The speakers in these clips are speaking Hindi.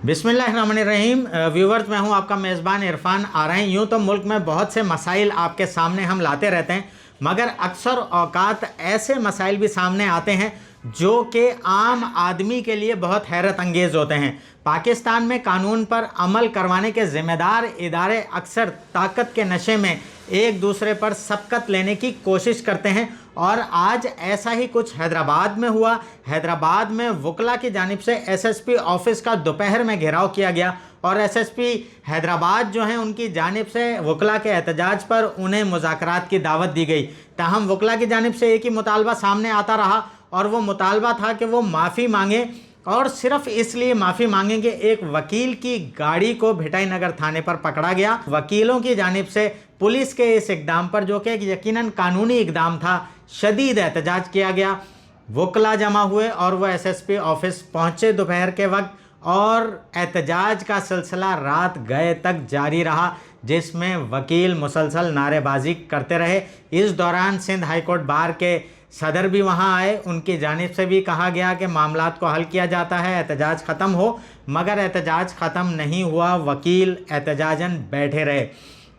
बिस्मिल्लाहिर्रहमानिर्रहीम। व्यूवर्स, मैं हूं आपका मेज़बान इरफान आरई। यूं तो मुल्क में बहुत से मसाइल आपके सामने हम लाते रहते हैं, मगर अक्सर औकात ऐसे मसाइल भी सामने आते हैं जो कि आम आदमी के लिए बहुत हैरत अंगेज़ होते हैं। पाकिस्तान में कानून पर अमल करवाने के ज़िम्मेदार इदारे अक्सर ताकत के नशे में एक दूसरे पर सबकत लेने की कोशिश करते हैं, और आज ऐसा ही कुछ हैदराबाद में हुआ। हैदराबाद में वकला की जानिब से एसएसपी ऑफिस का दोपहर में घेराव किया गया और एसएसपी हैदराबाद जो हैं उनकी जानिब से वकला के एहतजाज पर उन्हें मुज़ाकरात की दावत दी गई। ताहम वकला की जानिब से एक ही मुतालबा सामने आता रहा, और वो मुतालबा था कि वो माफ़ी मांगे, और सिर्फ इसलिए माफ़ी मांगेंगे। एक वकील की गाड़ी को भिटाई नगर थाने पर पकड़ा गया। वकीलों की जानिब से पुलिस के इस इकदाम पर, जो कि यकीनन कानूनी इकदाम था, शदीद एहतजाज किया गया। वकला जमा हुए और वह एसएसपी ऑफिस पहुंचे दोपहर के वक्त, और एहतजाज का सिलसिला रात गए तक जारी रहा, जिसमें वकील मुसलसल नारेबाजी करते रहे। इस दौरान सिंध हाई कोर्ट बार के सदर भी वहां आए। उनकी जानिब से भी कहा गया कि मामलात को हल किया जाता है, एहतजाज ख़त्म हो, मगर एहतजाज ख़त्म नहीं हुआ। वकील एहतजाजन बैठे रहे।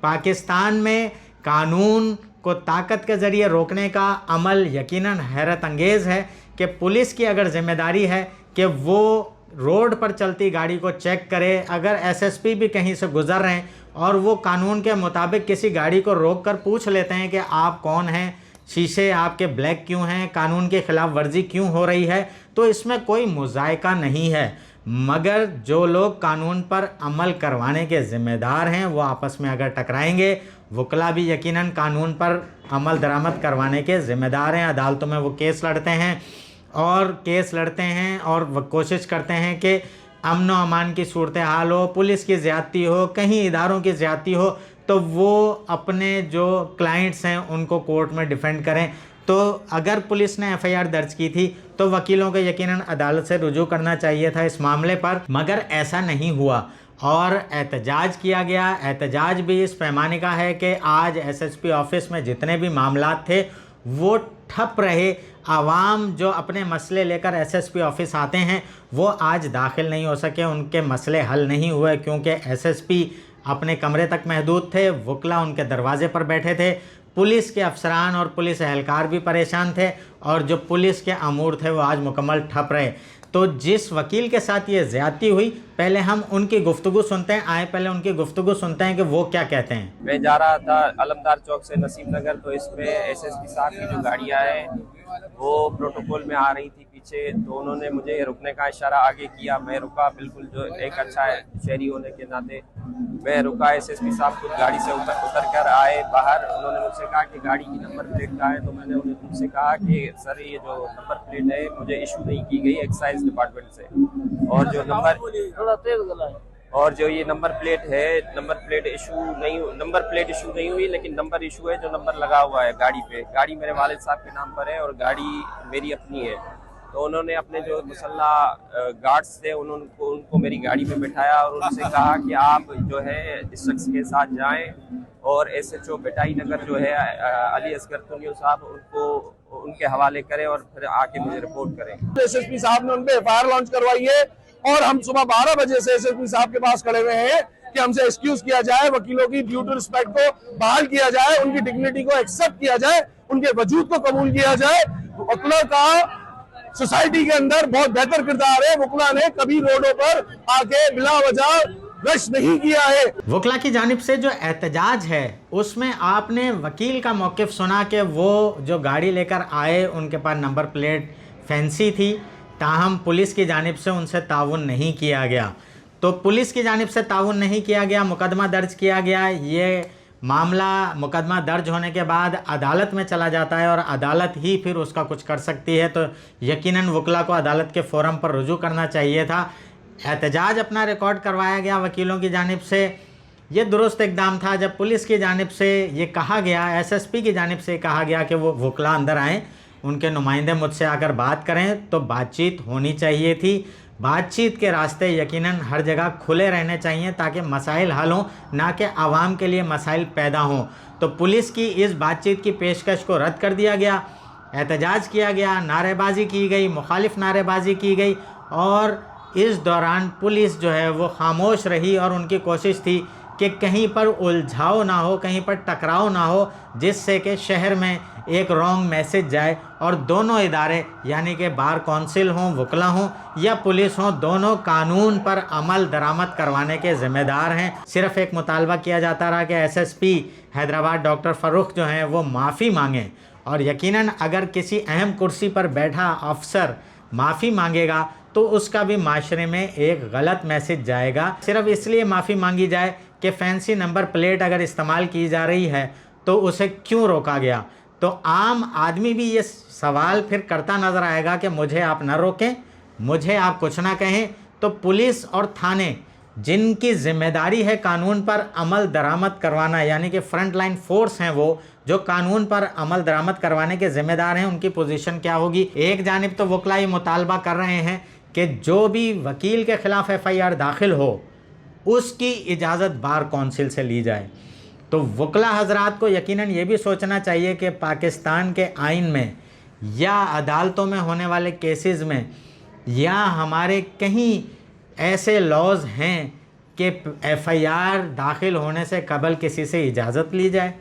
पाकिस्तान में कानून को ताकत के ज़रिए रोकने का अमल यकीनन हैरत अंगेज़ है कि पुलिस की अगर ज़िम्मेदारी है कि वो रोड पर चलती गाड़ी को चेक करे, अगर एसएसपी भी कहीं से गुज़र रहे हैं और वो कानून के मुताबिक किसी गाड़ी को रोक कर पूछ लेते हैं कि आप कौन हैं, शीशे आपके ब्लैक क्यों हैं, कानून की खिलाफ वर्जी क्यों हो रही है, तो इसमें कोई मुज़ायका नहीं है। मगर जो लोग कानून पर अमल करवाने के ज़िम्मेदार हैं वो आपस में अगर टकराएंगे, वकला भी यकीनन कानून पर अमल दरामद करवाने के ज़िम्मेदार हैं। अदालतों में वो केस लड़ते हैं और वो कोशिश करते हैं कि अमन व अमान की सूरत हाल हो, पुलिस की ज़्यादती हो, कहीं इदारों की ज़्यादती हो, तो वो अपने जो क्लाइंट्स हैं उनको कोर्ट में डिफेंड करें। तो अगर पुलिस ने एफआईआर दर्ज की थी तो वकीलों को यकीनन अदालत से रुजू करना चाहिए था इस मामले पर, मगर ऐसा नहीं हुआ और एहतजाज किया गया। एहतजाज भी इस पैमाने का है कि आज एसएसपी ऑफिस में जितने भी मामलात थे वो ठप रहे। आवाम जो अपने मसले लेकर एसएसपी ऑफिस आते हैं वो आज दाखिल नहीं हो सके, उनके मसले हल नहीं हुए, क्योंकि एसएसपी अपने कमरे तक महदूद थे, वकला उनके दरवाजे पर बैठे थे। पुलिस के अफसरान और पुलिस एहलकार भी परेशान थे, और जो पुलिस के अमूर थे वो आज मुकम्मल ठप रहे। तो जिस वकील के साथ ये ज़्यादती हुई, पहले हम उनकी गुफ्तगू सुनते हैं। पहले उनकी गुफ्तगू सुनते हैं कि वो क्या कहते हैं। मैं जा रहा था अलमदार चौक से नसीम नगर, तो इसमें एसएसपी साहब की जो गाड़ियाँ हैं वो प्रोटोकॉल में आ रही थी पीछे, तो उन्होंने मुझे रुकने का इशारा आगे किया। मैं रुका, बिल्कुल जो एक अच्छा शहरी होने के नाते मैं रुका। एसएसपी साहब खुद गाड़ी से उतर कर आए बाहर। उन्होंने मुझसे कहा कि गाड़ी की नंबर प्लेट कहाँ है, तो मैंने उनसे कहा कि सर ये जो नंबर प्लेट है मुझे इशू नहीं की गई एक्साइज डिपार्टमेंट से, और जो ये नंबर प्लेट है, नंबर प्लेट इशू नहीं हुई, लेकिन नंबर इशू है जो नंबर लगा हुआ है गाड़ी पे। गाड़ी मेरे वालिद साहब के नाम पर है और गाड़ी मेरी अपनी है। तो उन्होंने अपने जो मुसल्ला गार्ड्स थे उनको मेरी गाड़ी में बिठाया और उनसे कहा कि आप जो है इस शख्स के साथ जाएं और एसएचओ भिटाई नगर जो है अली असगर तुनियो साहब उनको उनके हवाले करें और फिर आके मुझे रिपोर्ट करें। एसएसपी साहब ने उन पे एफआईआर लॉन्च करवाई है और हम सुबह 12 बजे से एसएसपी साहब के पास खड़े हुए हैं कि हमसे एक्सक्यूज किया जाए, वकीलों की ड्यू टू रिस्पेक्ट को बहाल किया जाए, उनकी डिग्निटी को एक्सेप्ट किया जाए, उनके वजूद को कबूल किया जाए। वकीलों का सोसाइटी के अंदर बहुत बेहतर किरदार है। वकला ने कभी रोडों पर आके बिला वजह रश नहीं किया है। वकला की जानिब से जो एहतजाज है उसमें आपने वकील का मौक़िफ़ सुना कि वो जो गाड़ी लेकर आए उनके पास नंबर प्लेट फैंसी थी, ताहम पुलिस की जानिब से उनसे ताउन नहीं किया गया। तो पुलिस की जानिब से ताउन नहीं किया गया, मुकदमा दर्ज किया गया। ये मामला मुकदमा दर्ज होने के बाद अदालत में चला जाता है और अदालत ही फिर उसका कुछ कर सकती है। तो यकीनन वकला को अदालत के फोरम पर रुजू करना चाहिए था। एहतजाज अपना रिकॉर्ड करवाया गया वकीलों की जानिब से। ये दुरुस्त इकदाम था। जब पुलिस की जानिब से ये कहा गया, एसएसपी की जानिब से कहा गया कि वो वकला अंदर आएँ, उनके नुमाइंदे मुझसे आकर बात करें, तो बातचीत होनी चाहिए थी। बातचीत के रास्ते यकीनन हर जगह खुले रहने चाहिए ताकि मसाइल हल हों, ना कि आवाम के लिए मसाइल पैदा हों। तो पुलिस की इस बातचीत की पेशकश को रद्द कर दिया गया, एहतजाज किया गया, नारेबाजी की गई, मुखालिफ नारेबाजी की गई, और इस दौरान पुलिस जो है वो खामोश रही और उनकी कोशिश थी कि कहीं पर उलझाव ना हो, कहीं पर टकराव ना हो, जिससे कि शहर में एक रॉन्ग मैसेज जाए और दोनों इदारे यानी कि बार कौंसिल हों, वकला हों या पुलिस हों, दोनों कानून पर अमल दरामद करवाने के ज़िम्मेदार हैं। सिर्फ एक मुतालबा किया जाता रहा कि एसएसपी हैदराबाद डॉक्टर फ़ारूक जो हैं वो माफ़ी मांगें, और यकीनन अगर किसी अहम कुर्सी पर बैठा अफसर माफ़ी मांगेगा तो उसका भी माशरे में एक गलत मैसेज जाएगा। सिर्फ इसलिए माफ़ी मांगी जाए कि फैंसी नंबर प्लेट अगर इस्तेमाल की जा रही है तो उसे क्यों रोका गया, तो आम आदमी भी ये सवाल फिर करता नज़र आएगा कि मुझे आप न रोकें, मुझे आप कुछ ना कहें। तो पुलिस और थाने जिनकी जिम्मेदारी है कानून पर अमल दरामद करवाना, यानी कि फ्रंट लाइन फोर्स हैं वो जो कानून पर अमल दरामद करवाने के ज़िम्मेदार हैं, उनकी पोजीशन क्या होगी। एक जानिब तो वकला ये मुतालबा कर रहे हैं कि जो भी वकील के ख़िलाफ़ एफआईआर दाखिल हो उसकी इजाज़त बार कौंसिल से ली जाए। तो वकला हजरात को यकीनन ये भी सोचना चाहिए कि पाकिस्तान के आइन में या अदालतों में होने वाले केसेस में या हमारे कहीं ऐसे लॉज हैं कि एफआईआर दाखिल होने से कबल किसी से इजाज़त ली जाए।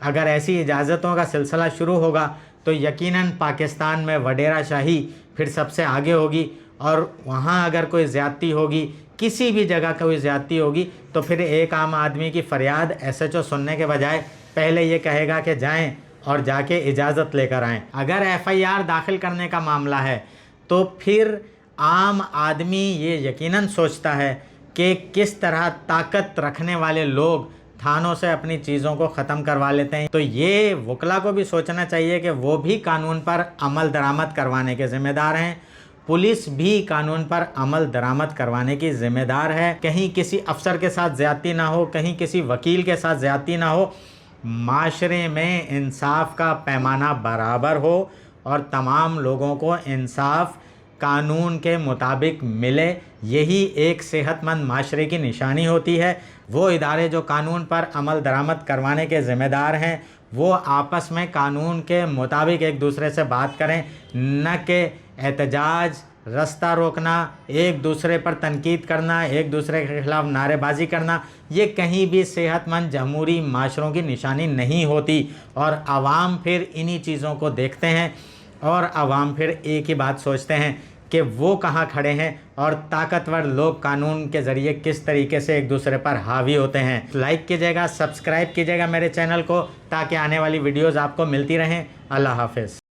अगर ऐसी इजाज़तों का सिलसिला शुरू होगा तो यकीनन पाकिस्तान में वडेरा शाही फिर सबसे आगे होगी, और वहाँ अगर कोई ज़्यादती होगी, किसी भी जगह कोई ज़्यादती होगी, तो फिर एक आम आदमी की फ़रियाद एसएचओ सुनने के बजाय पहले ये कहेगा कि जाएं और जाके इजाज़त लेकर आएं। अगर एफआईआर दाखिल करने का मामला है तो फिर आम आदमी ये यकीनन सोचता है कि किस तरह ताकत रखने वाले लोग थानों से अपनी चीज़ों को ख़त्म करवा लेते हैं। तो ये वकला को भी सोचना चाहिए कि वो भी कानून पर अमल दरामद करवाने के ज़िम्मेदार हैं, पुलिस भी कानून पर अमल दरामद करवाने की ज़िम्मेदार है। कहीं किसी अफसर के साथ ज़्यादती ना हो, कहीं किसी वकील के साथ ज़्यादती ना हो, माशरे में इंसाफ का पैमाना बराबर हो और तमाम लोगों को इंसाफ कानून के मुताबिक मिले। यही एक सेहतमंद माशरे की निशानी होती है। वो इदारे जो कानून पर अमल दरामद करवाने के ज़िम्मेदार हैं वो आपस में कानून के मुताबिक एक दूसरे से बात करें, न कि एहतजाज, रास्ता रोकना, एक दूसरे पर तनकीद करना, एक दूसरे के ख़िलाफ़ नारेबाजी करना, ये कहीं भी सेहतमंद जमहूरी माशरों की निशानी नहीं होती। और आवाम फिर इन्हीं चीज़ों को देखते हैं और आवाम फिर एक ही बात सोचते हैं कि वो कहाँ खड़े हैं और ताकतवर लोग कानून के ज़रिए किस तरीके से एक दूसरे पर हावी होते हैं। लाइक कीजिएगा, सब्सक्राइब कीजिएगा मेरे चैनल को ताकि आने वाली वीडियोज़ आपको मिलती रहें। अल्लाह हाफ़िज़।